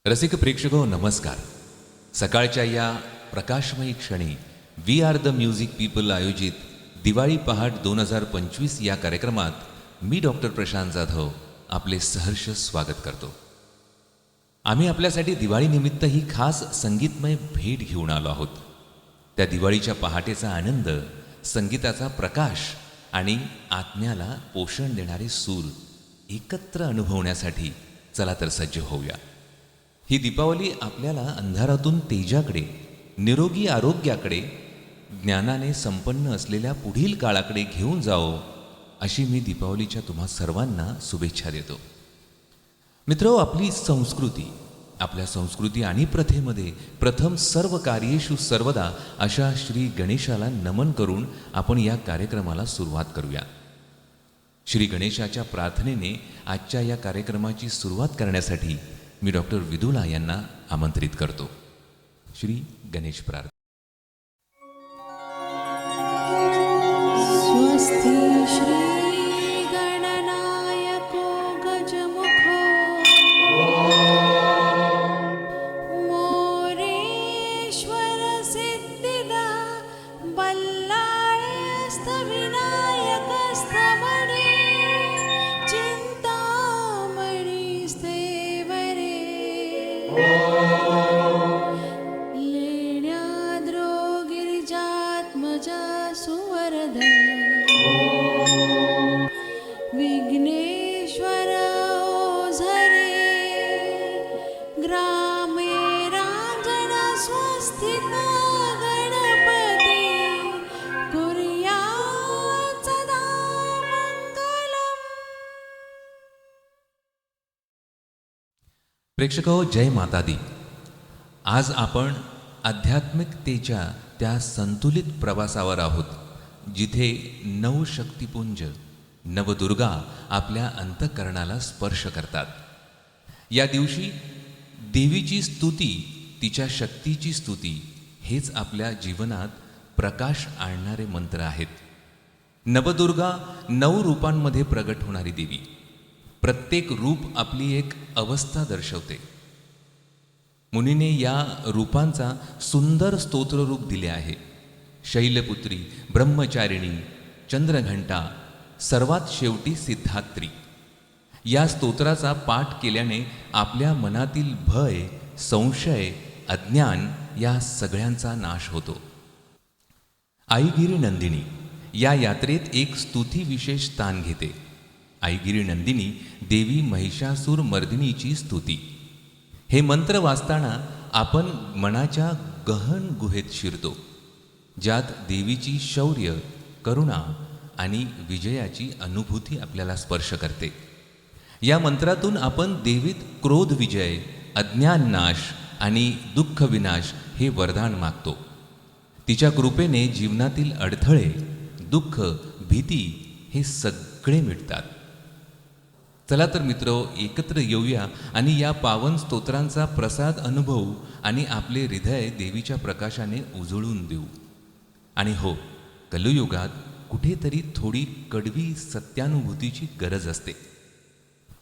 रसिक प्रेक्षको नमस्कार. सकाळच्या या प्रकाशमयी क्षणी we are the music people आयोजित दिवाळी पहाट 2025 या कार्यक्रमात मी डॉक्टर प्रशांत जाधव आपले सहर्ष स्वागत करतो. आम्ही आपल्यासाठी दिवाळीनिमित्त ही खास संगीतमय भेट घेऊन आलो आहोत. त्या दिवाळीच्या पहाटेचा आनंद, संगीताचा प्रकाश आणि आत्म्याला पोषण देणारे सूर एकत्र अनुभवण्यासाठी चला तर सज्ज होऊया. ही दीपावली आपल्याला अंधारातून तेजाकडे, निरोगी आरोग्याकडे, ज्ञानाने संपन्न असलेल्या पुढील काळाकडे घेऊन जाओ अशी मी दीपावलीच्या तुम्हा सर्वांना शुभेच्छा देतो. मित्रहो, आपली संस्कृती, आपल्या संस्कृती आणि प्रथेमध्ये प्रथम सर्व कार्येषु सर्वदा अशा श्री गणेशाला नमन करून आपण या कार्यक्रमाला सुरुवात करूया. श्री गणेशाच्या प्रार्थनेने आजच्या या कार्यक्रमाची सुरुवात करण्यासाठी मी डॉक्टर विदुला यांना आमंत्रित करतो. श्री गणेश प्रार्थना. स्वस्ति श्री गणनायको गजमुखो मोरेश्वर सिद्धिदा बल्लाळस्थ विनायकस्थमणे चिंतामणि स्थेवरे लेण्याद्रो गिरिजात्मजा सुवरद विघ्नेश्वर ओझरे ग्रामे रांजण स्वस्थित गणपती कुर्यात् सदा मंगलम्. प्रेक्षको, जय माता दी. आज आपण आध्यात्मिकतेच्या त्या संतुलित प्रवासावर आहोत जिथे नवशक्तिपुंज, नवदुर्गा आपल्या अंतःकरणाला स्पर्श करतात. या दिवशी देवीची स्तुती, तिच्या शक्तीची स्तुती हेच आपल्या जीवनात प्रकाश आणणारे मंत्र आहेत. नवदुर्गा 9 रूपांमध्ये प्रगट होणारी देवी. प्रत्येक रूप आपली एक अवस्था दर्शवते. मुनीने या रूपांचा सुंदर स्तोत्ररूप दिले आहे. शैलपुत्री, ब्रह्मचारिणी, चंद्रघंटा, सर्वात शेवटी सिद्धात्री. या स्तोत्राचा पाठ केल्याने आपल्या मनातील भय, संशय, अज्ञान या सगळ्यांचा नाश होतो. आईगिरी नंदिनी या यात्रेत एक स्तुती विशेष स्थान घेते. आईगिरी नंदिनी देवी महिषासूर मर्दिनीची स्तुती. हे मंत्र वाचताना आपण मनाच्या गहन गुहेत शिरतो, ज्यात देवीची शौर्य, करुणा आणि विजयाची अनुभूती आपल्याला स्पर्श करते. या मंत्रातून आपण देवीत क्रोध विजय, अज्ञान नाश आणि दुःख विनाश हे वरदान मागतो. तिच्या कृपेने जीवनातील अडथळे, दुःख, भीती हे सगळे मिटतात. चला तर मित्र, एकत्र येऊया आणि या पावन स्तोत्रांचा प्रसाद अनुभवू आणि आपले हृदय देवीच्या प्रकाशाने उजळून देऊ. आणि हो, कलियुगात कुठेतरी थोडी कडवी सत्यानुभूतीची गरज असते.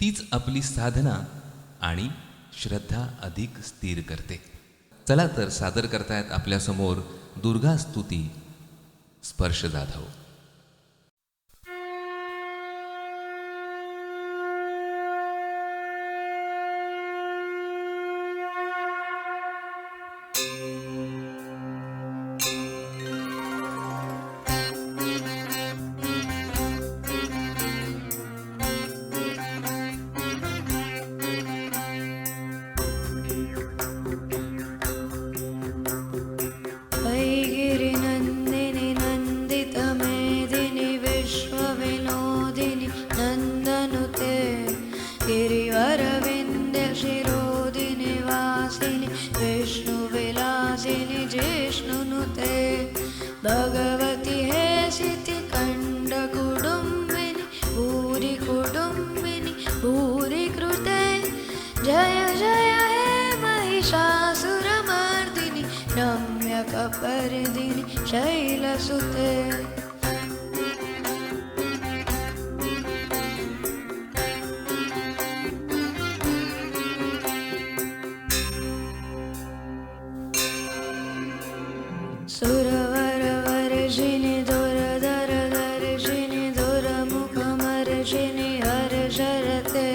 तीच आपली साधना आणि श्रद्धा अधिक स्थिर करते. चला तर सादर करतायत आपल्यासमोर दुर्गा स्तुती स्पर्श जाधव. ऐगिरिनन्दिनि नन्दितमेदिनि विश्वविनोदिनि नन्दनुते गिरिवरविन्द्यशिरोदिनि वासिनि विष्णुविलासिनि जिष्णुनुते भगवति हेसिति खण्डकुटुम्बिनि भूरि कुटुम्बिनि भूरि कृते जय जय हे महिषासुरमर्दिनि रम्यकपर्दिनि शैलसुते सुरवरवर्षिणि दुरधरदर्शिनि दुरमुखमर्षिणि हर्षरते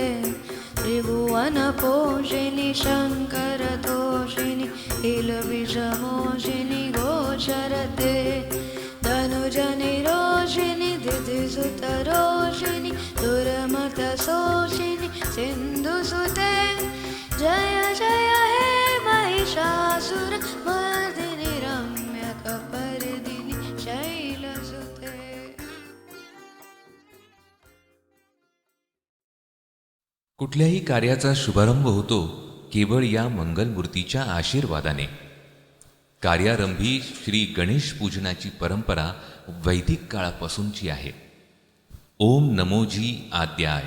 त्रिभुवनपोषिणि शङ्करतोषिणि नीलविषमोषिणि घोषरते धनुजनिरोषिणि दितिसुतरोषिणि दुर्मतशोषिणि सिन्धुसुते जय जय हे महिषासुरमर्दिनि रम्यकपर्दिनि शैलसुते. कुठल्याही कार्याचा शुभारंभ होतो केवळ या मंगलमूर्तीच्या आशीर्वादाने. कार्यारंभी श्री गणेश पूजनाची परंपरा वैदिक काळापासूनची आहे. ओम नमोजी आद्याय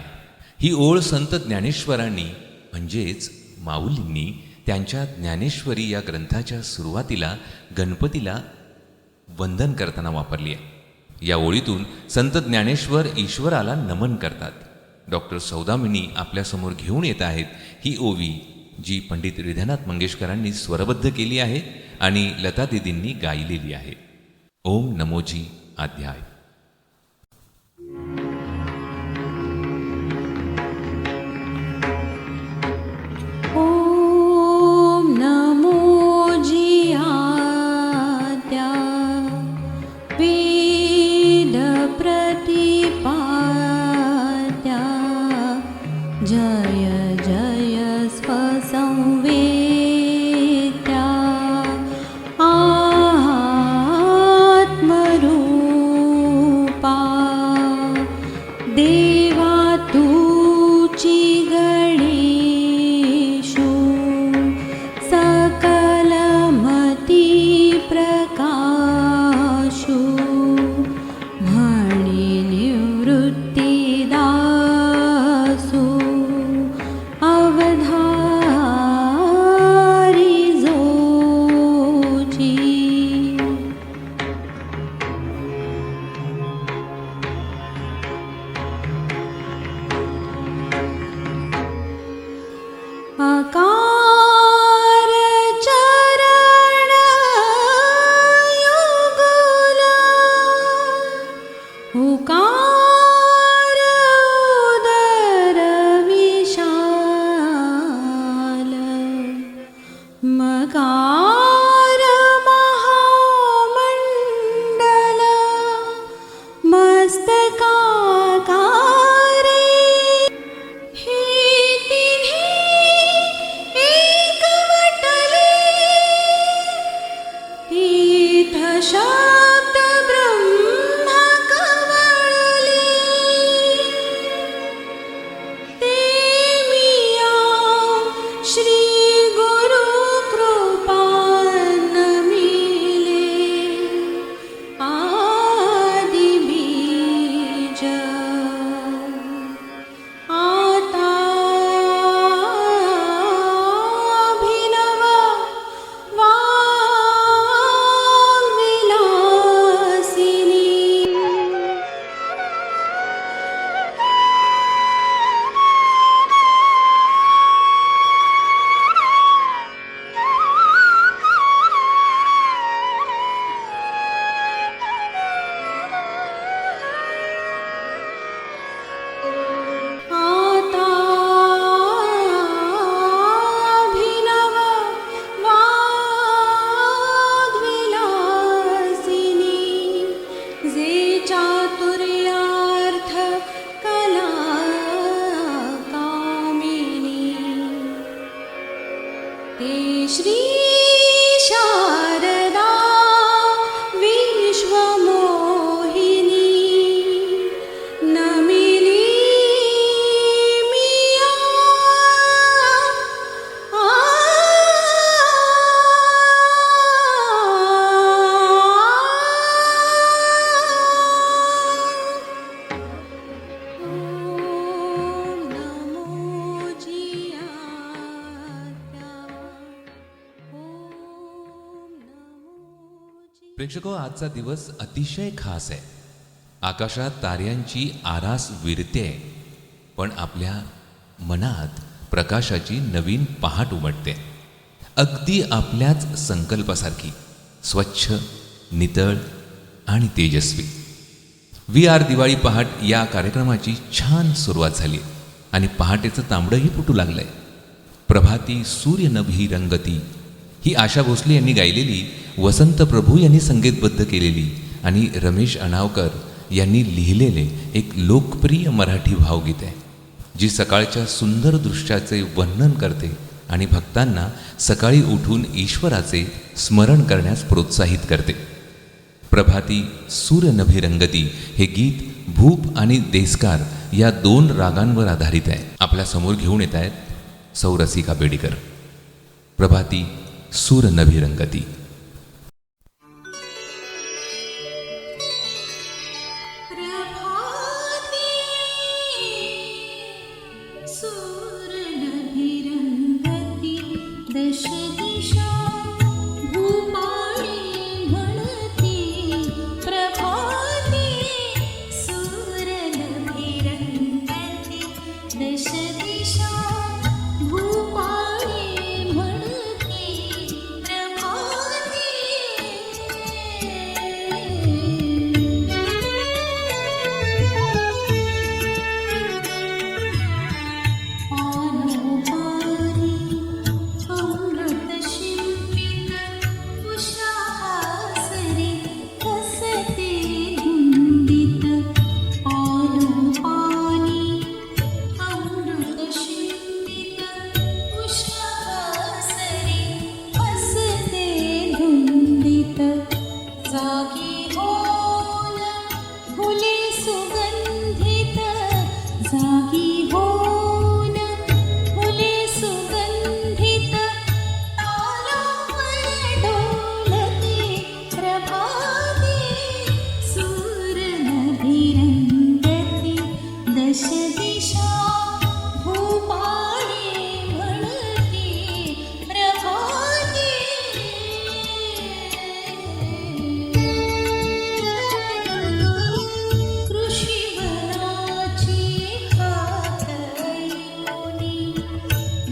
ही ओळ संत ज्ञानेश्वरांनी म्हणजेच माऊलींनी त्यांच्या ज्ञानेश्वरी या ग्रंथाच्या सुरुवातीला गणपतीला वंदन करताना वापरली आहे. या ओळीतून संत ज्ञानेश्वर ईश्वराला नमन करतात. डॉक्टर सौदामिनी आपल्यासमोर घेऊन येत आहेत ही ओवी, जी पंडित हृदयनाथ मंगेशकरांनी स्वरबद्ध केली आहे आणि लता दिदींनी गायलेली आहे. ओम नमोजी आद्याय. ॐ नमो जियाद्या वेदप्रतिपाद्या जय जय स्वसंवेद्या आत्मरूपा देवा तुची गणेशु सकलमती प्रकाशु म्हणी निवृत्तिदासु अवधारी जोची. आकार चरण युगला उकार उदर विशाल मकार महामंडल मस्तकाकारे हे तिन्ही एकवटले तीर्थ शब्द ब्रह्म कवळले ते मिया श्री गुरु कृपा नमिले आदि बीज आता अभिनव वाग्विलासिनी. आता अभिनव वाग्विलासिनी जे चातुर्यार्थ कला कामिनी ते श्री शारदा विश्वमोहिनी नमिली मिया ॐ नमो जियाद्या प्रेक्षको, आजचा दिवस अतिशय खास आहे. आकाशात ताऱ्यांची आरास विरते, पण आपल्या मनात प्रकाशाची नवीन पहाट उमटते. अगदी आपल्याच संकल्पासारखी स्वच्छ नितळ आणि तेजस्वी. वी आर दिवाळी पहाट या कार्यक्रमाची छान सुरुवात झाली आणि पहाटेचं तांबडंही फुटू लागलंय. प्रभाती सूर्य नभी रंगती ही आशा भोसले यांनी गायलेली, वसंत प्रभू यांनी संगीतबद्ध केलेली आणि रमेश अणावकर यांनी लिहिलेले एक लोकप्रिय मराठी भावगीत आहे, जी सकाळच्या सुंदर दृश्याचे वर्णन करते आणि भक्तांना सकाळी उठून ईश्वराचे स्मरण करण्यास प्रोत्साहित करते. प्रभाती सूर्य नभी रंगती हे गीत भूप आणि देस्कार या 2 रागांवर आधारित आहे. आपल्या समोर घेऊन येत आहेत सौ रसिका बेडीकर. प्रभाती सूर्य नभी रंगती. प्रभाते सूरनभिरंगती दश दिशा भूपाळी म्हणती. प्रभाते सूरनभिरंगती दश दिशा भूपाळी म्हणती. जागी होन फुले सुगंधित, जागी होन फुले सुगंधित, तालावर डोलते. प्रभाते सूरनभिरंगती दश दिशा भूपाळी म्हणती. प्रभाते कृषीवनाची हात ऐकूनी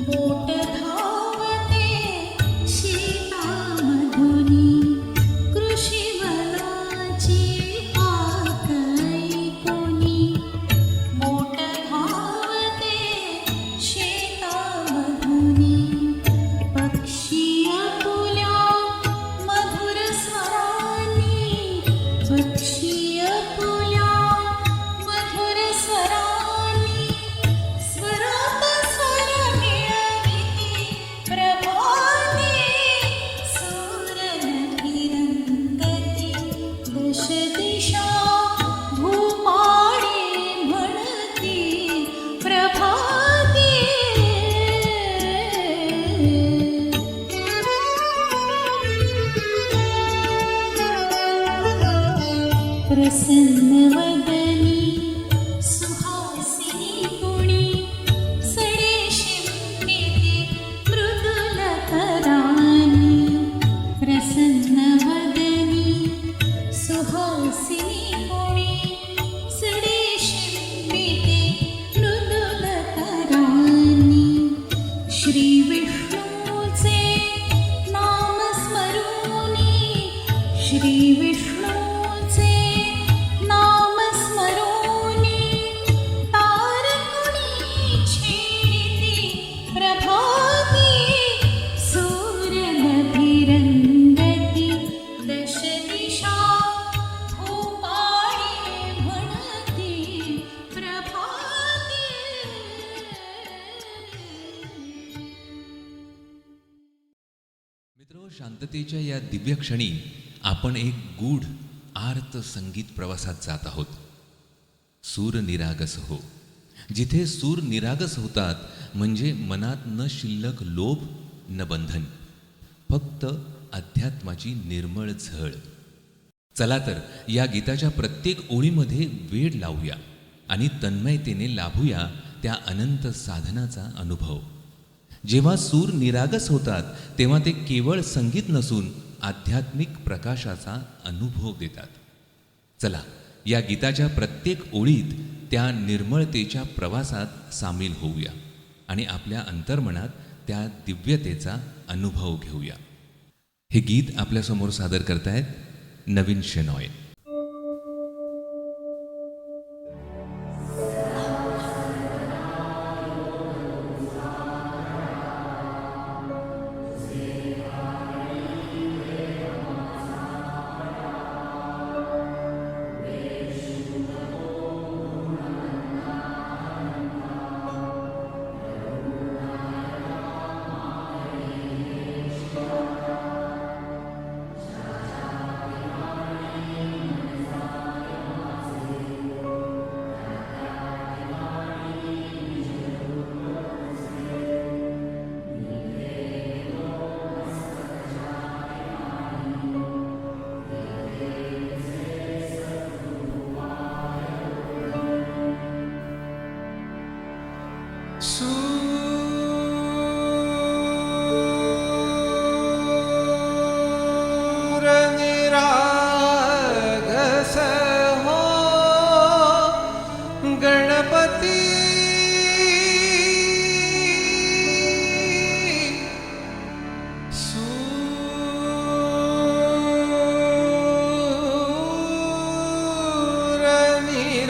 बोट धावते शेतामधुनी. कृषीवनाची हात ऐकूनी बोट धावते शेतामधुनी. पक्षी आपुल्या मधुर स्वरांनी, पक्षी आपुल्या मधुर स्वरांनी, स्वरात स्वर मिळविती. प्रभाते सूरनभिरंगती दश दिशा भूपाळी म्हणती. प्रभाते प्रसन्नवदनी सुहासिनी गुणी, सडे शिंपिते मृदुल करानी. प्रसन्नवदनी सुहासिनी गुणी, सडे शिंपिते मृदुल करानी. श्री विष्णूचे नाम स्मरूनी, श्री विष्णूचे नाम स्मरूनी, तारकुणी छेडिती. प्रभाते सूरनभिरंगती दश दिशा भूपाळी म्हणती. प्रभाते मित्र, शांततेच्या या दिव्य क्षणी आपण एक गूढ आर्त संगीत प्रवासात जात आहोत. सूर निरागस हो. जिथे सूर निरागस होतात म्हणजे मनात न शिल्लक लोभ न बंधन, फक्त अध्यात्माची निर्मळ झळ. चला तर या गीताच्या प्रत्येक ओळीमध्ये वेळ लावूया आणि तन्मयतेने लाभूया त्या अनंत साधनाचा अनुभव. जेव्हा सूर निरागस होतात तेव्हा ते केवळ संगीत नसून आध्यात्मिक प्रकाशाचा अनुभव देतात. चला या गीताच्या प्रत्येक ओळीत त्या निर्मळतेच्या प्रवासात सामील होऊया आणि आपल्या अंतर्मनात त्या दिव्यतेचा अनुभव घेऊया. हे गीत आपल्यासमोर सादर करतायत नवीन शेनॉय. सूरनिरागस हो गणपती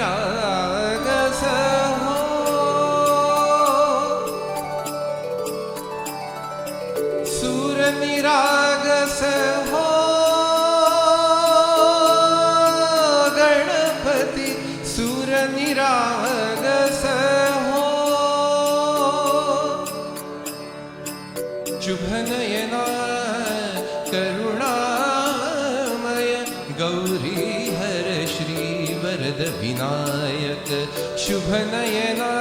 सूरनिरागस हो सूरनिरागस हो गणपती सूरनिरागस हो शुभनयना करुणामय गौरी हर श्री वरद विनायक शुभनयना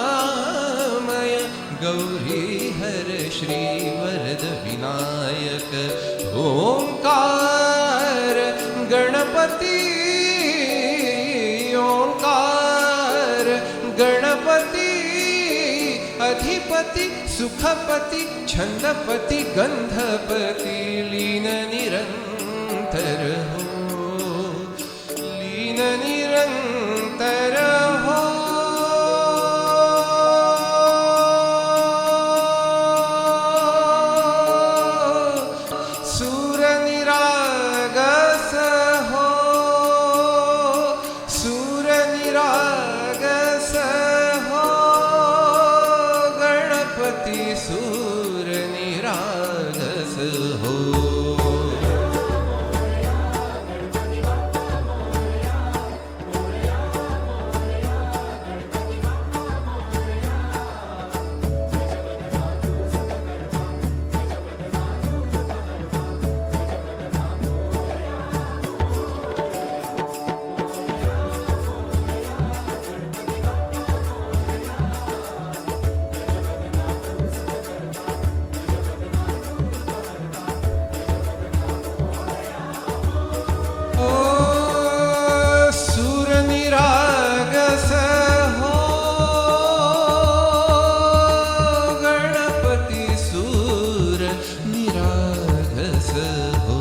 करुणामय गौरी हर श्री वरद विनायक ओंकार गणपती ओंकार गणपती अधिपति सुखपति छंदपति गंधपति लीन निरंतर हो लीन निरंतर हो सूरनिरागस हो सूरनिरागस हो गणपति सूरनिरागस हो सूरनिरागस हो गणपति सूरनिरागस हो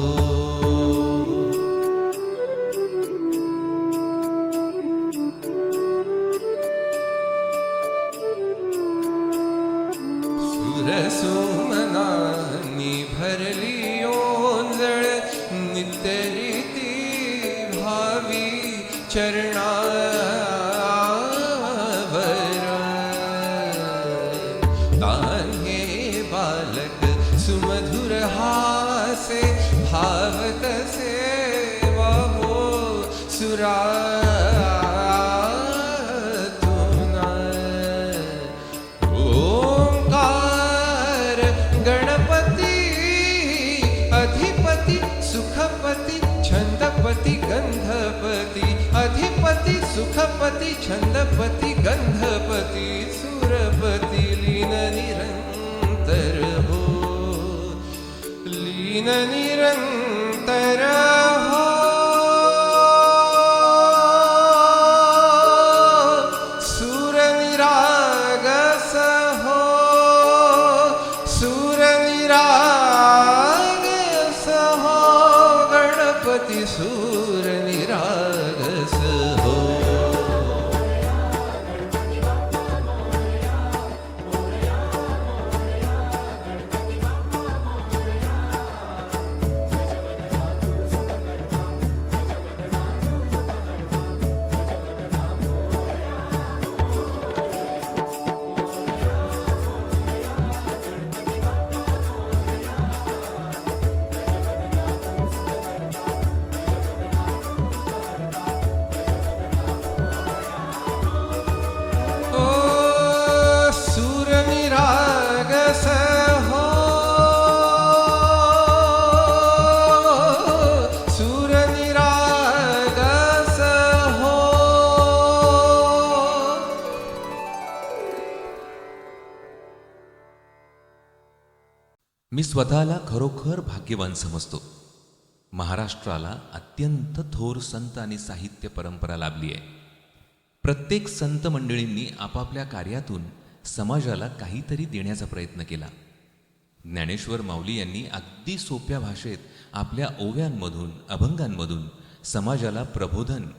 सुरसुमनानी भरली ओंजळ नित्यरीती भावी चरणावर तान्हे बालक सुमधुर हासे भावत सेवा हो सुरातुना ओंकार गणपती अधिपति सुखपति छंदपति गंधपति अधिपति सुखपति छंदपति गंधपति सुरपति लीन निरंतर हो लीन निरंतर हो सूरनिरागस हो सूरनिरागस हो गणपति सूरनिरागस हो मी स्वतःला खरोखर भाग्यवान समजतो. महाराष्ट्राला अत्यंत थोर संत आणि साहित्य परंपरा लाभली आहे. प्रत्येक संत मंडळींनी आपापल्या कार्यातून समाजाला काहीतरी देण्याचा प्रयत्न केला. ज्ञानेश्वर माऊली यांनी अगदी सोप्या भाषेत आपल्या ओव्यांमधून अभंगांमधून समाजाला प्रबोधन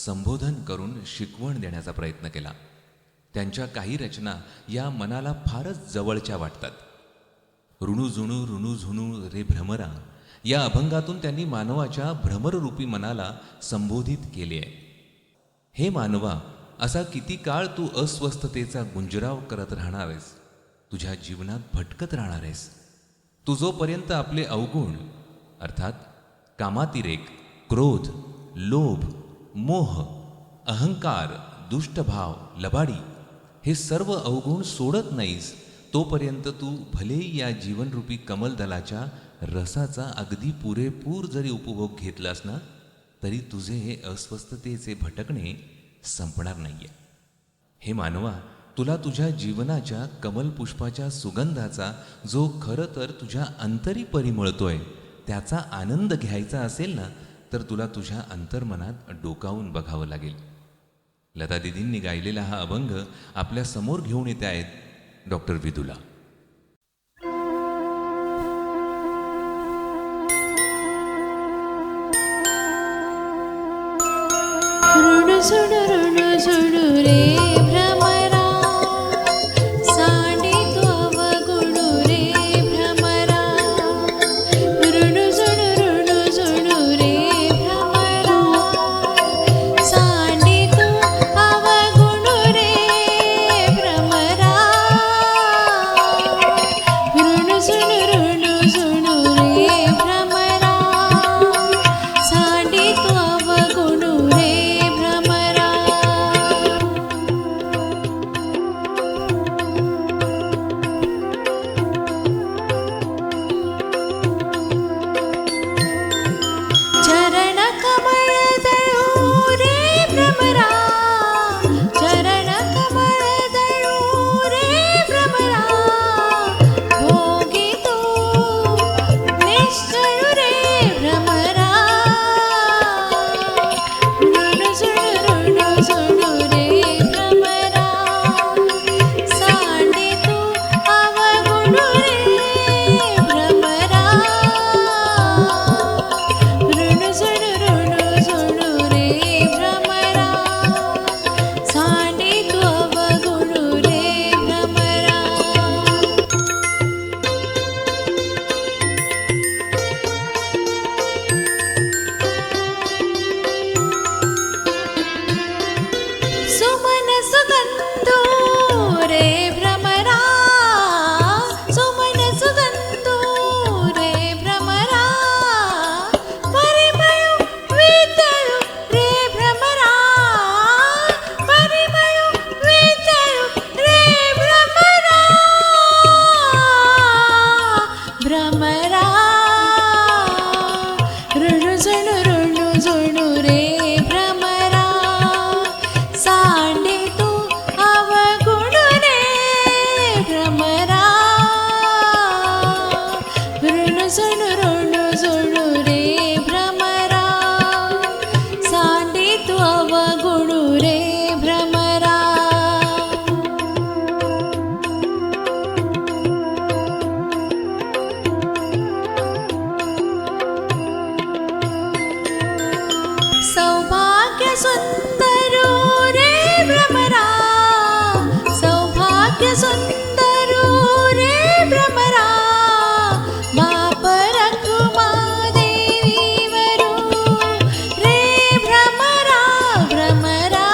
संबोधन करून शिकवण देण्याचा प्रयत्न केला. त्यांच्या काही रचना या मनाला फारच जवळच्या वाटतात. ऋणुझुणू ऋणुझुणू रे भ्रमरा या अभंगातून त्यांनी मानवाच्या भ्रमररूपी मनाला संबोधित केले आहे. हे मानवा, असा किती काळ तू अस्वस्थतेचा गुंजराव करत राहणार आहेस, तुझ्या जीवनात भटकत राहणार आहेस. तू जोपर्यंत आपले अवगुण अर्थात कामातिरेक, क्रोध, लोभ, मोह, अहंकार, दुष्टभाव, लबाडी हे सर्व अवगुण सोडत नाहीस, तोपर्यंत तू भलेही या जीवनरूपी कमलदलाच्या रसाचा अगदी पुरेपूर जरी उपभोग घेतलास ना, तरी तुझे हे अस्वस्थतेचे भटकणे संपणार नाहीये. हे मानवा, तुला तुझ्या जीवनाच्या कमलपुष्पाच्या सुगंधाचा जो खरं तर तुझ्या अंतरी परिमळतोय त्याचा आनंद घ्यायचा असेल ना, तर तुला तुझ्या अंतर्मनात डोकावून बघावं लागेल. लता दिदींनी गायलेला हा अभंग आपल्या समोर घेऊन येत आहेत डॉक्टर विदुला. ऋणझुणू ऋणझुणू रे भ्रमरा, सांडितो अवगुणू रे भ्रमरा. ऋणझुणू ऋणझुणू रे भ्रमरा, सांडितो अवगुणू रे भ्रमरा. ऋणझुणू ऋणझुणू रे भ्रमरा, सांडितो अवगुणू रे भ्रमरा. चरण कमळ दळू रे भ्रमरा, चरण कमळ दळू रे भ्रमरा. भोगी तू निश्चय रे भ्रमरा. ऋणझुणू ऋणझुणू रे भ्रमरा, सांडे तू अवगुणू रे भ्रमरा. ऋणझुणू ऋणझुणू रे भ्रमरा, सांडे तू अवगुणू रे भ्रमरा. सुमन सुगंधो रे भ्रमरा, सुमन सुगंधो रे भ्रमरा. परिमळू वितळू रे भ्रमरा, परिमळू वितळू रे भ्रमरा. भ्रमरा. ऋणझुणू ऋणझुणू रे भ्रमरा, सांडे तू अवगुणू रे भ्रमरा. ऋणझुणू ऋणझुणू रे भ्रमरा, सांडे तू अवगुणू रे भ्रमरा. सौभाग्य सुंदरो रे भ्रमरा, सौभाग्य सुंदरो रे भ्रमरा. बाप रखुमा देवी वरू रे भ्रमरा, भ्रमरा.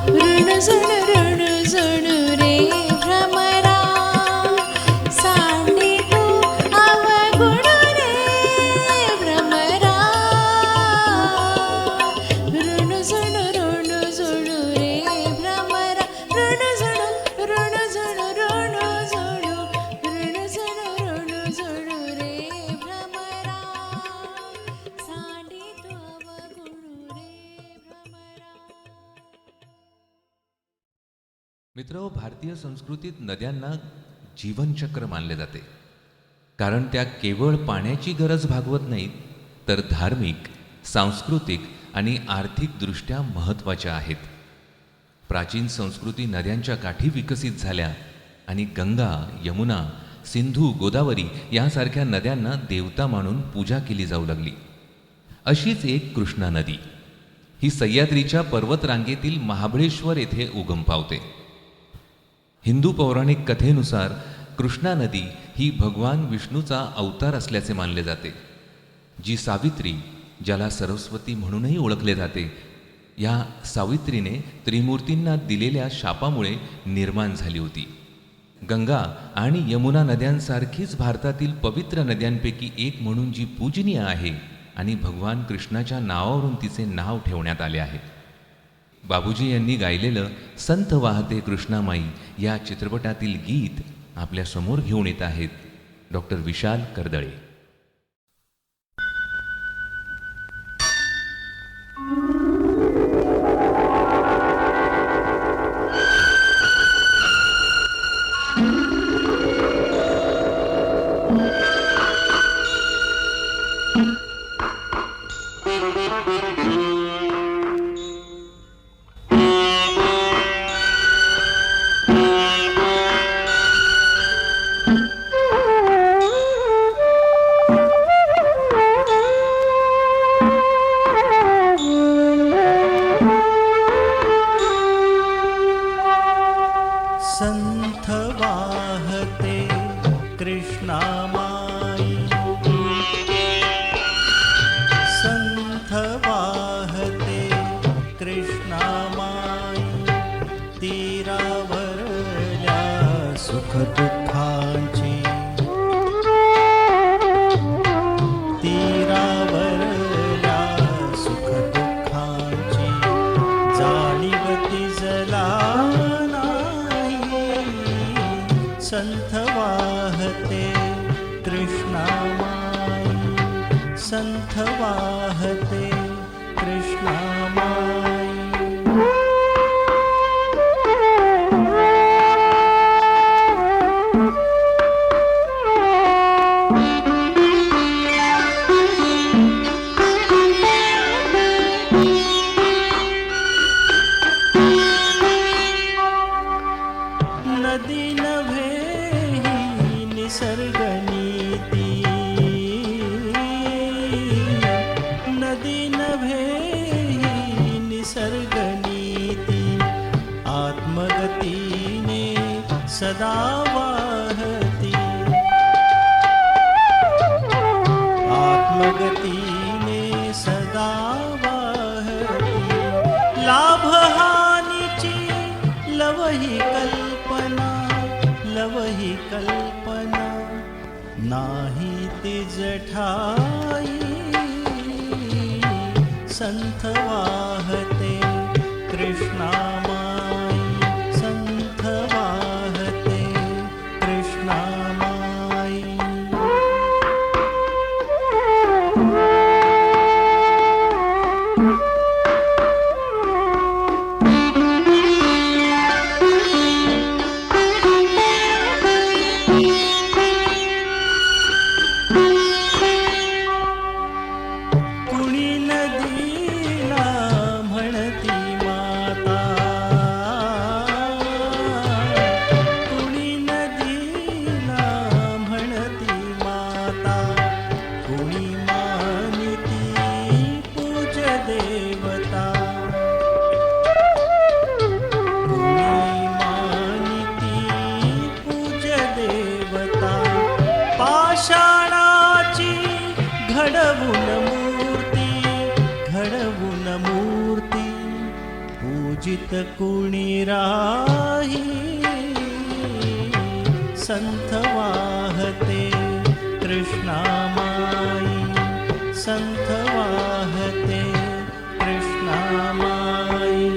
ऋणझुणू ऋणझुणू रे भ्रमरा, सांडे तू अवगुणू रे भ्रमरा. ऋणझुणू ऋणझुणू रे भ्रमरा, ऋणझुणू ऋणझुणू ऋणझुणू ऋणझुणू ऋणझुणू रे भ्रमरा, सांडे तू अवगुणू रे भ्रमरा. मित्र, भारतीय संस्कृतीत नद्यांना जीवनचक्र मानले जाते, कारण त्या केवळ पाण्याची गरज भागवत नाहीत, तर धार्मिक, सांस्कृतिक आणि आर्थिकदृष्ट्या महत्त्वाच्या आहेत. प्राचीन संस्कृती नद्यांच्या काठी विकसित झाल्या आणि गंगा, यमुना, सिंधू, गोदावरी यांसारख्या नद्यांना देवता मानून पूजा केली जाऊ लागली. अशीच एक कृष्णा नदी ही सह्याद्रीच्या पर्वतरांगेतील महाबळेश्वर येथे उगम पावते. हिंदू पौराणिक कथेनुसार कृष्णा नदी ही भगवान विष्णूचा अवतार असल्याचे मानले जाते. जी सावित्री, ज्याला सरस्वती म्हणूनही ओळखले जाते, या सावित्रीने त्रिमूर्तींना दिलेल्या शापामुळे निर्माण झाली होती. गंगा आणि यमुना नद्यांसारखीच भारतातील पवित्र नद्यांपैकी एक म्हणून जी पूजनीय आहे आणि भगवान कृष्णाच्या नावावरून तिचे नाव ठेवण्यात आले आहे. बाबूजी यांनी गायलेलं संत वाहते कृष्णामाई या चित्रपटातील गीत आपल्या समोर घेऊन येत आहेत डॉक्टर विशाल कर्दळे. संथ वाहते कृष्णामाई, संथ वाहते कृष्णामाई, तीरावरल्या सुख दुःखांची, तीरावरल्या सुख दुःखांची जाणीवती जला संथ वाहते कृष्णामाई, संथ वाहते कृष्णामाई. नदी नव्हे ही निसर्गनीती, नदी नव्हे ही निसर्गनीती, आत्मगतीने सदा वाहती, आत्मगतीने सदा वाहती. लाभहानीची लवही कल्पना, लवही कल्पना नाही तिज ठाई. संथ वाहते कृष्णामाई, संथ वाहते कृष्णामाई. कुणी नदीला म्हणती माता, कुणी नदीला म्हणती माता, कुणी मानिती पूज देवता, कुणी मानिती पूज देवता. पाषाणाची घडवून मूर्ती, घडवून मूर्ती पूजित कुणी राही. संथ वाहते कृष्णामाई, संथ वाहते कृष्णामाई.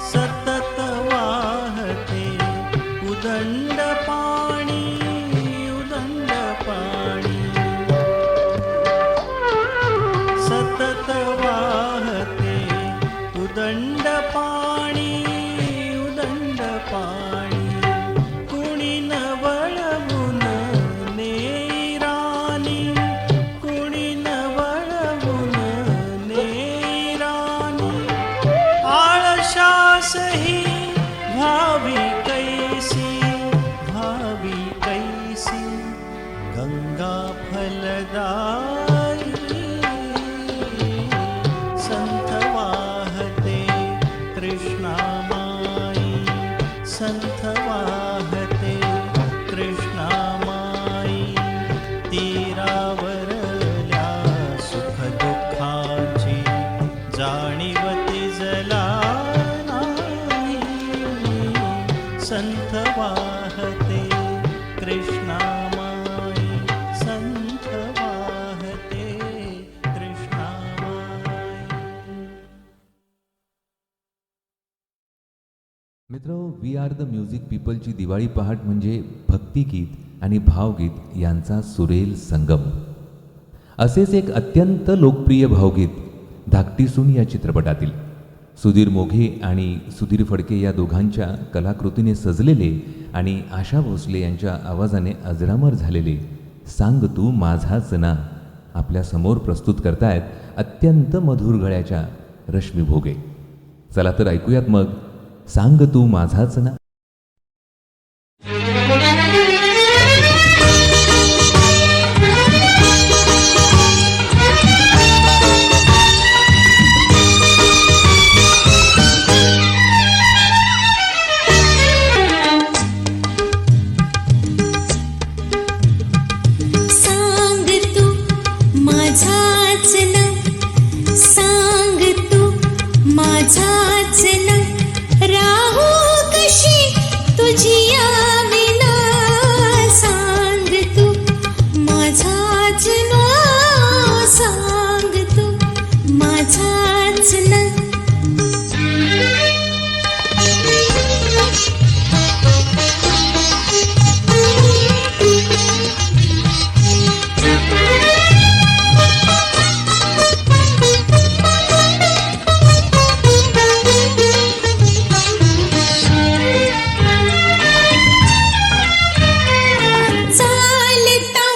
सतत वाहते मित्र, वी आर द म्युझिक पीपलची दिवाळी पहाट म्हणजे भक्तिगीत आणि भावगीत यांचा सुरेल संगम. असेच एक अत्यंत लोकप्रिय भावगीत धाकटी सून या चित्रपटातील सुधीर मोघे आणि सुधीर फडके या दोघांच्या कलाकृतीने सजलेले आणि आशा भोसले यांच्या आवाजाने अजरामर झालेले सांग तू माझाच ना आपल्यासमोर प्रस्तुत करतायत अत्यंत मधुर गळ्याच्या रश्मी भोगे. चला तर ऐकूयात मग सांग तू माझाच ना. सांग तू माझाच ना, सांग तू माझाच ना, राहू कशी तुझी या विना. सांग तू माझाच ना, सांग तू माझाच ना. चालता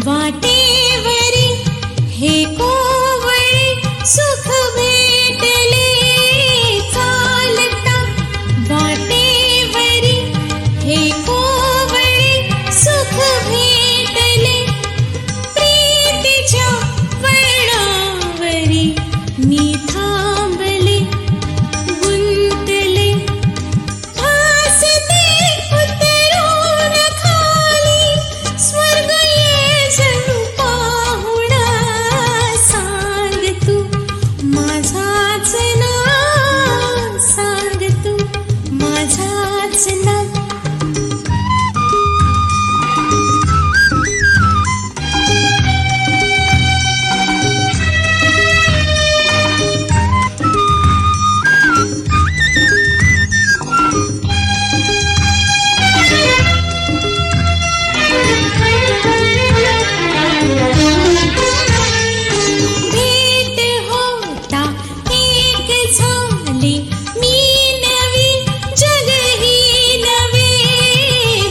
वाटेवरी हे कोवळे सुख भेटले. चालता वाटेवरी हे कोवळे सुख भेटले. प्रीतीच्या वळणावरी मी थांबले, गुंतले. हसते उतरून खाली, स्वर्ग ये जणू पाहुणा. सांग तू माझाच ना, सांग तू माझाच ना. भेट होता एक झाली, मी नवी जगही नवे.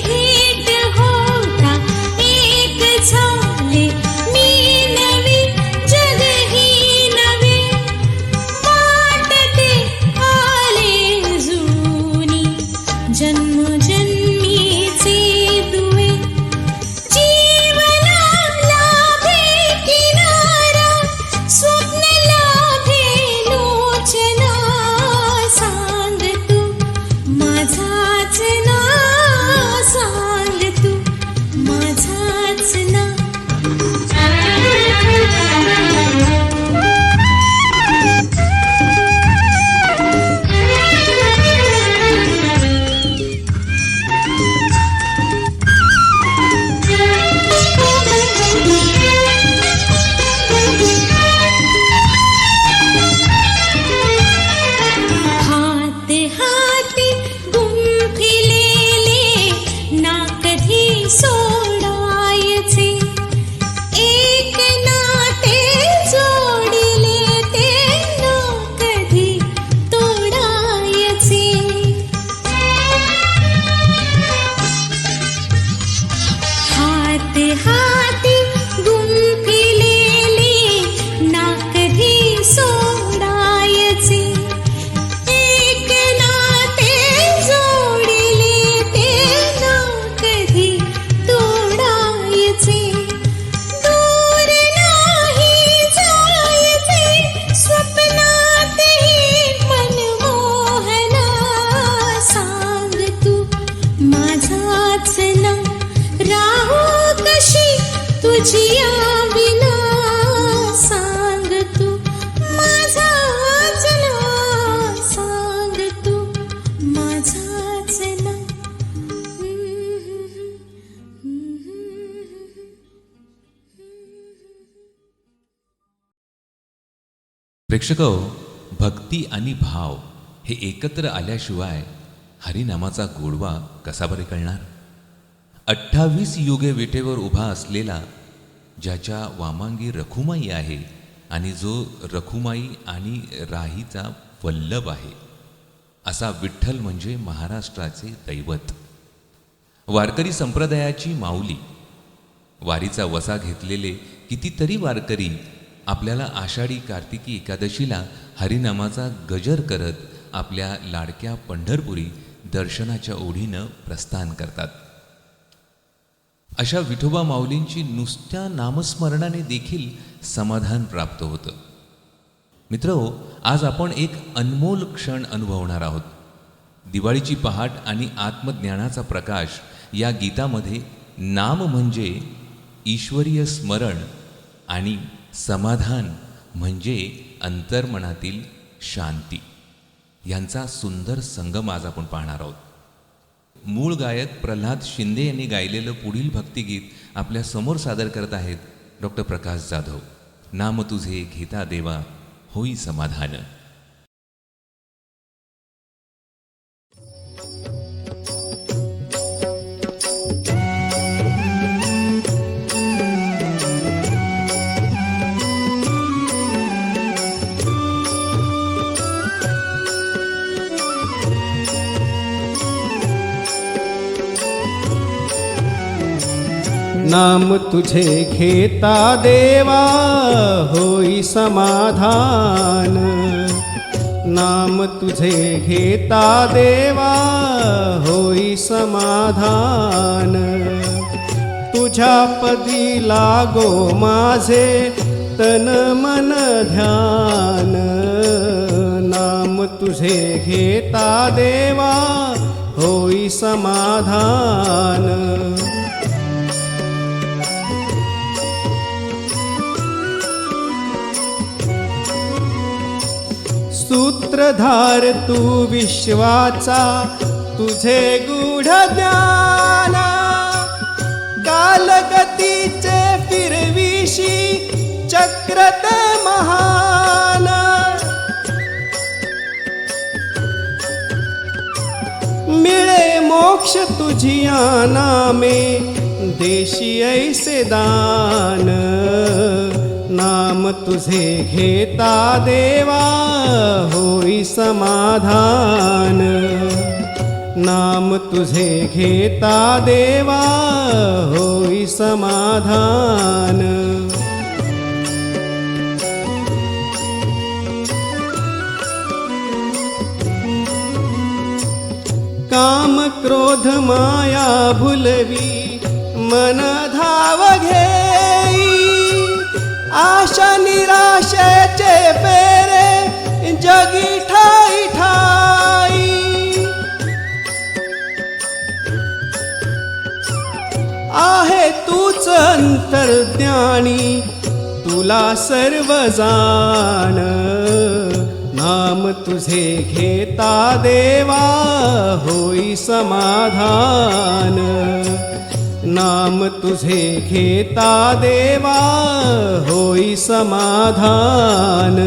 भेट होता एक झाली, मी नवी जगही नवे. वाटते आले जुनी जन्मजन्मीचे दुवे. जीवना लाभे किनारा, स्वप्न लाभे लोचना. सांग तू माझाच ना, सांग तू माझाच ना. हात हाती गुंफिलेले ना कधी सोडायचे. एक नाते जोडिले ते ना कधी तोडायचे. हात हाती गुंफिलेले ना कधी सोडायचे. एक नाते जोडिले ते ना कधी तोडायचे. दूर नाही जायचे, स्वप्नातही मनमोहना. सांग तू माझाच ना, राहू कशी तुझी या विना. सांग तू माझाच ना, सांग तू माझाच ना. प्रेक्षक, भक्ती आणि भाव हे एकत्र आल्याशिवाय हरिनामाचा गोडवा कसा बरे कळणार? 28 युगे विटेवर उभा असलेला, ज्याच्या वामांगी रखुमाई आहे आणि जो रखुमाई आणि राहीचा वल्लभ आहे, असा विठ्ठल म्हणजे महाराष्ट्राचे दैवत, वारकरी संप्रदायाची माऊली. वारीचा वसा घेतलेले कितीतरी वारकरी आपल्याला आषाढी कार्तिकी एकादशीला हरिनामाचा गजर करत आपल्या लाडक्या पंढरपुरी दर्शनाच्या ओढीनं प्रस्थान करतात. अशा विठोबा माऊलींची नुसत्या नामस्मरणाने देखील समाधान प्राप्त होतं. मित्रहो, आज आपण एक अनमोल क्षण अनुभवणार आहोत. दिवाळीची पहाट आणि आत्मज्ञानाचा प्रकाश या गीतामध्ये नाम म्हणजे ईश्वरीय स्मरण आणि समाधान म्हणजे अंतर्मनातील शांती यांचा सुंदर संगम आज आपण पाहणार आहोत. मूळ गायक प्रल्हाद शिंदे यांनी गायलेलं पुढील भक्तिगीत आपल्या समोर सादर करत आहेत डॉक्टर प्रकाश जाधव. नाम तुझे घेता देवा होई समाधान. नाम तुझे घेता देवा होई समाधान. नाम तुझे घेता देवा होई समाधान. तुझ्या पदी लागो माझे तन मन ध्यान. नाम तुझे घेता देवा होई समाधान. सूत्रधार तू विश्वाचा तुझे गूढ ज्ञान. कालगतीचे फिरविशी चक्र ते महान. मिळे मोक्ष तुझिया नामे देशी ऐसे दान. नाम तुझे घेता देवा होई समाधान. नाम तुझे घेता देवा होई समाधान. काम क्रोध माया भुलवी मन धाव घेई. आशा निराशेचे फेरे जगी ठाई ठाई. आहे तूच अंतर्ज्ञानी तुला सर्व जाण. नाम तुझे घेता देवा होई समाधान. नाम तुझे घेता देवा होई समाधान.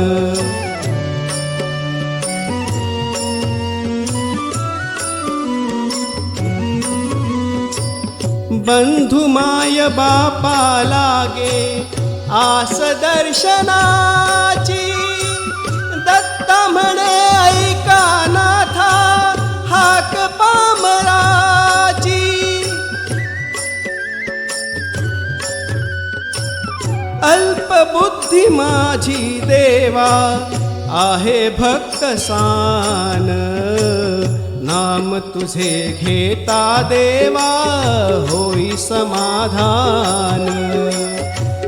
बंधु माय बापा लागे आस दर्शनाची. दत्ता म्हणे ऐका नाथा हाक पामराची. अल्पबुद्धी माझी देवा आहे भक्तसान. नाम तुझे घेता देवा होई समाधान.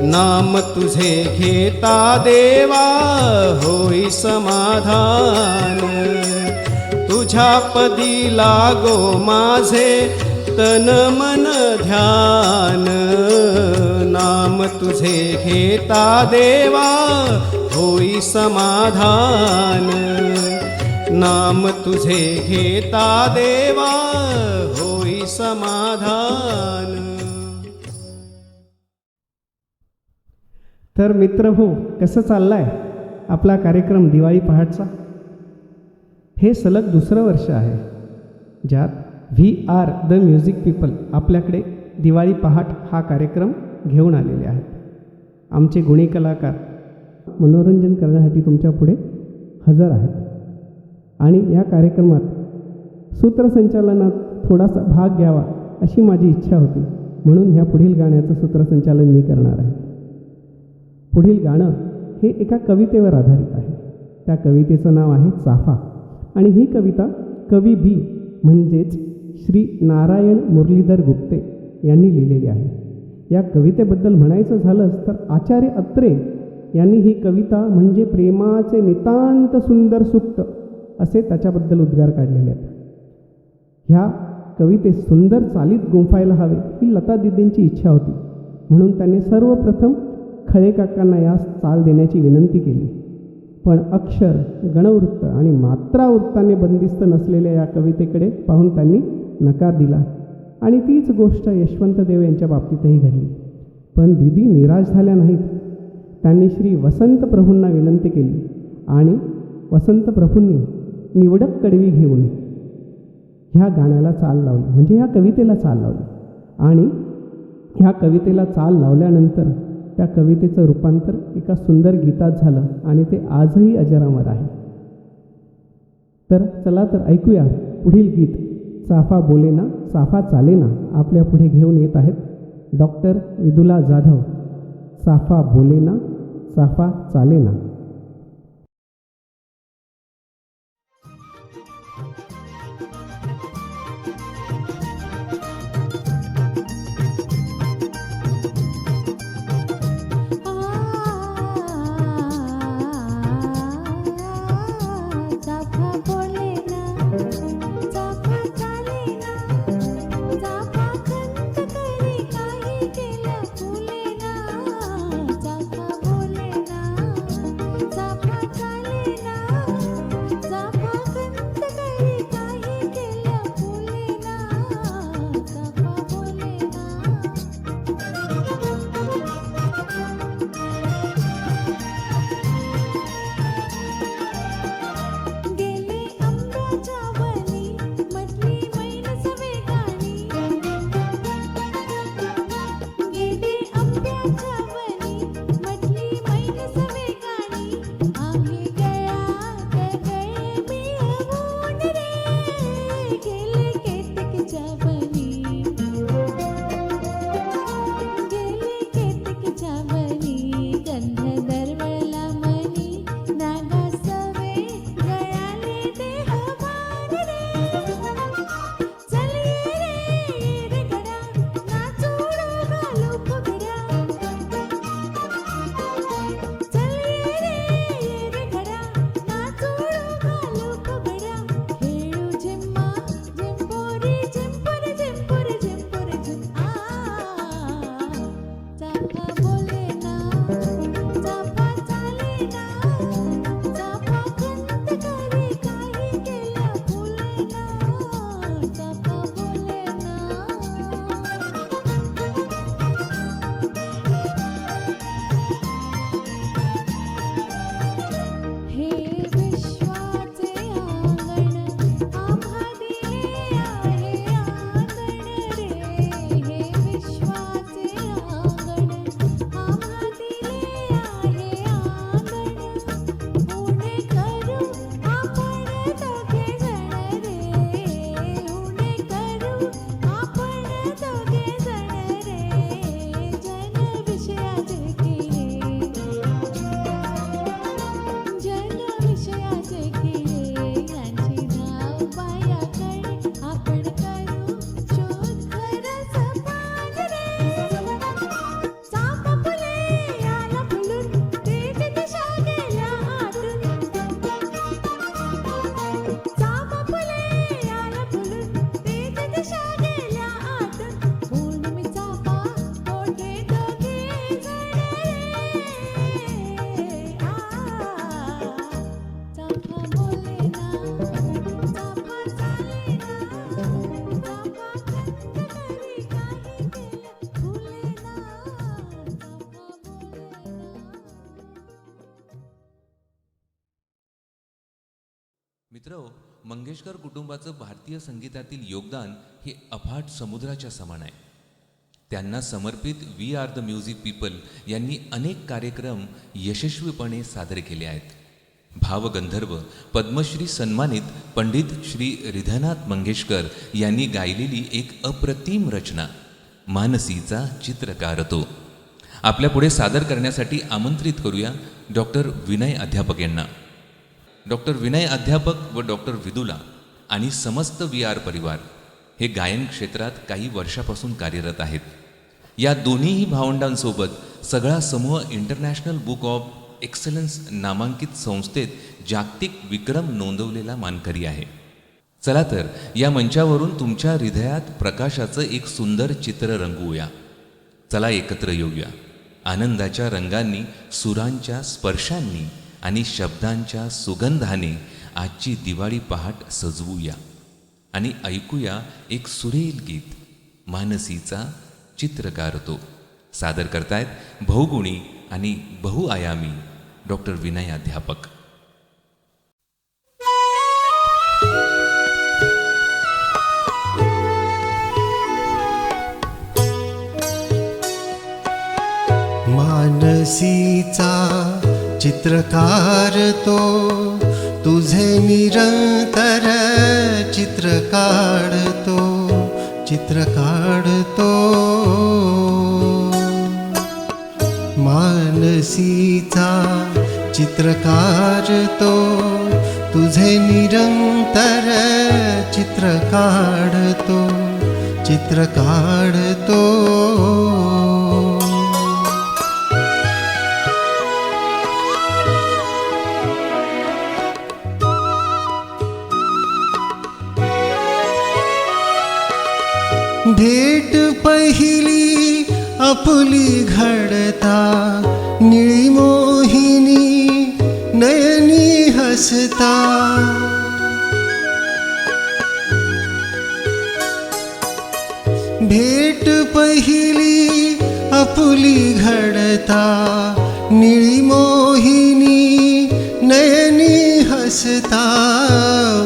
नाम तुझे घेता देवा होई समाधान. तुझ्या पदी लागो माझे तन मन ध्यान. नाम तुझे घेता देवा होई समाधान. नाम तुझे घेता देवा होई समाधान. तर मित्र हो, कसं चाललाय आपला कार्यक्रम दिवाळी पहाटचा? हे सलग दुसरं वर्ष आहे. ज्यात VR द म्युझिक पीपल आपल्याकडे दिवाळी पहाट हा कार्यक्रम घेऊन आलेले आहेत. आमचे गुणी कलाकार मनोरंजन करण्यासाठी तुमच्या पुढे हजर आहेत. आणि या कार्यक्रमात सूत्रसंचालनात थोडासा भाग घ्यावा अशी माझी इच्छा होती, म्हणून ह्या पुढील गाण्याचं सूत्रसंचालन मी करणार आहे. पुढील गाणं हे एका कवितेवर आधारित आहे. त्या कवितेचं नाव आहे चाफा. आणि ही कविता कवी बी म्हणजेच श्री नारायण मुरलीधर गुप्ते यांनी लिहिलेली आहे. या कवितेबद्दल म्हणायचं झालंच तर आचार्य अत्रे यांनी ही कविता म्हणजे प्रेमाचे नितांत सुंदर सूक्त असे त्याच्याबद्दल उद्गार काढलेले आहेत. ह्या कवितेत सुंदर चालीत गुंफायला हवे ही लता दिदींची इच्छा होती, म्हणून त्यांनी सर्वप्रथम खळे काकांना यास चाल देण्याची विनंती केली. पण अक्षर, गणवृत्त आणि मात्रावृत्ताने बंदिस्त नसलेल्या या कवितेकडे पाहून त्यांनी नकार दिला. आणि तीच गोष्ट यशवंत देव यांच्या बाबतीतही घडली. पण दिदी निराश झाल्या नाहीत. त्यांनी श्री वसंत प्रभूंना विनंती केली आणि वसंत प्रभूंनी निवडक कडवी घेऊन ह्या गाण्याला चाल लावली, म्हणजे ह्या कवितेला चाल लावली. आणि ह्या कवितेला चाल लावल्यानंतर त्या कवितेचं रूपांतर एका सुंदर गीतात झालं आणि ते आजही अजरामर आहे. तर चला तर ऐकूया पुढील गीत चाफा बोलेना चाफा चालेना. आपल्या पुढे घेऊन येत आहेत डॉक्टर विदुला जाधव. चाफा बोलेना चाफा चालेना. चाफा बोलेना चाफा चालेना चाफा खंत करे काही केलं फुलेना चाफा बोलेना मित्र, मंगेशकर कुटुंबाचं भारतीय संगीतातील योगदान हे अफाट समुद्राच्या समान आहे. त्यांना समर्पित we are the music people यांनी अनेक कार्यक्रम यशस्वीपणे सादर केले आहेत. भावगंधर्व पद्मश्री सन्मानित पंडित श्री हृदयनाथ मंगेशकर यांनी गायलेली एक अप्रतिम रचना मानसीचा चित्रकार तो आपल्यापुढे सादर करण्यासाठी आमंत्रित करूया डॉक्टर विनय अध्यापक यांना. डॉक्टर विनय अध्यापक व डॉक्टर विदुला आणि समस्त वी आर परिवार हे गायन क्षेत्रात काही वर्षापासून कार्यरत आहेत. या दोन्हीही भावंडांसोबत सगळा समूह इंटरनॅशनल बुक ऑफ एक्सलन्स नामांकित संस्थेत जागतिक विक्रम नोंदवलेला मानकरी आहे. चला तर या मंचावरून तुमच्या हृदयात प्रकाशाचं एक सुंदर चित्र रंगवूया. चला एकत्र येऊया. आनंदाच्या रंगांनी, सुरांच्या स्पर्शांनी आणि शब्दांच्या सुगंधाने आजची दिवाळी पहाट सजवूया आणि ऐकूया एक सुरेल गीत मानसीचा चित्रकार तो. सादर करतायत बहुगुणी आणि बहुआयामी डॉक्टर विनय अध्यापक. मानसीचा चित्रकार तो, तुझे निरंतर चित्र काढतो, चित्र काढतो. मानसीचा चित्रकार तो, तुझे निरंतर चित्र काढतो, चित्र काढतो. भेट पहिली आपुली घडता, निळी मोहिनी नयनी हसता. भेट पहिली आपुली घडता, निळी मोहिनी नयनी हसता.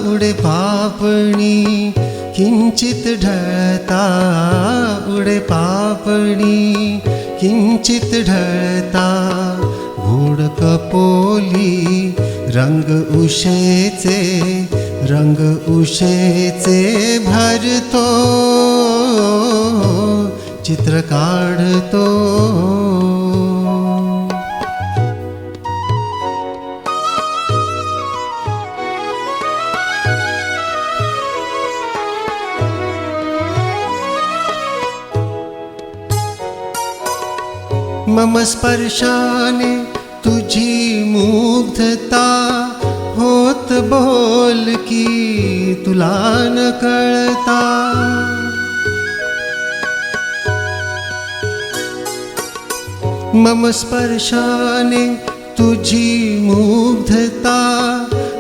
उडे पापणी किंचित ढळता, उडे पापणी किंचित ढळता. घोड कपोली रंग उशेचे, रंग उशेचे भरतो, चित्र काढतो. मम स्पर्शाने तुझी मुग्धता, होत बोल की तुला न कळता. मम स्पर्शाने तुझी मुग्धता,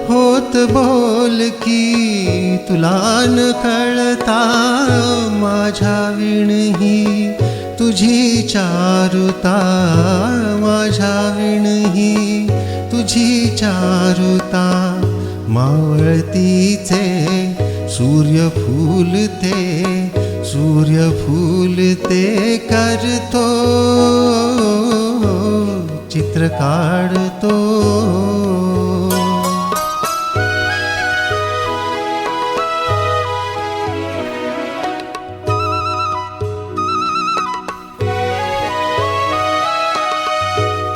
होत बोल की तुला न कळता. माझ्या विणही तुझी चारुता, माझ्या विणही तुझी चारुता. मावळतीचे सूर्यफूल ते, सूर्यफूल ते करतो, चित्र काढतो.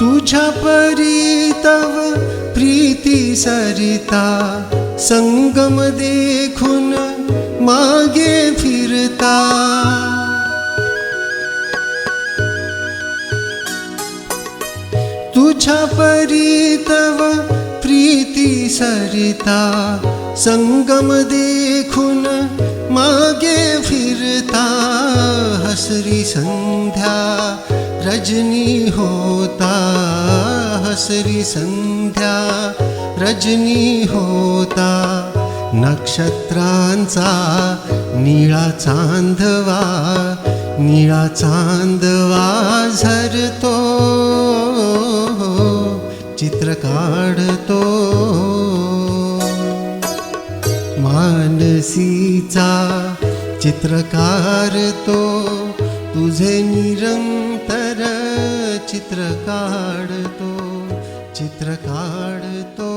तुझ्या परी तव प्रीती सरिता, संगम देखून मागे फिरता. तुझ्या परी तव प्रीती सरिता, संगम देखून मागे फिरता. हसरी संध्या रजनी होता, हसरी संध्या रजनी होता. नक्षत्रांचा निळा चांदवा, निळा चांदवा झरतो, चित्र काढतो. मानसीचा चित्रकार तो, तुझे निरंतर चित्र काढतो, चित्र काढतो.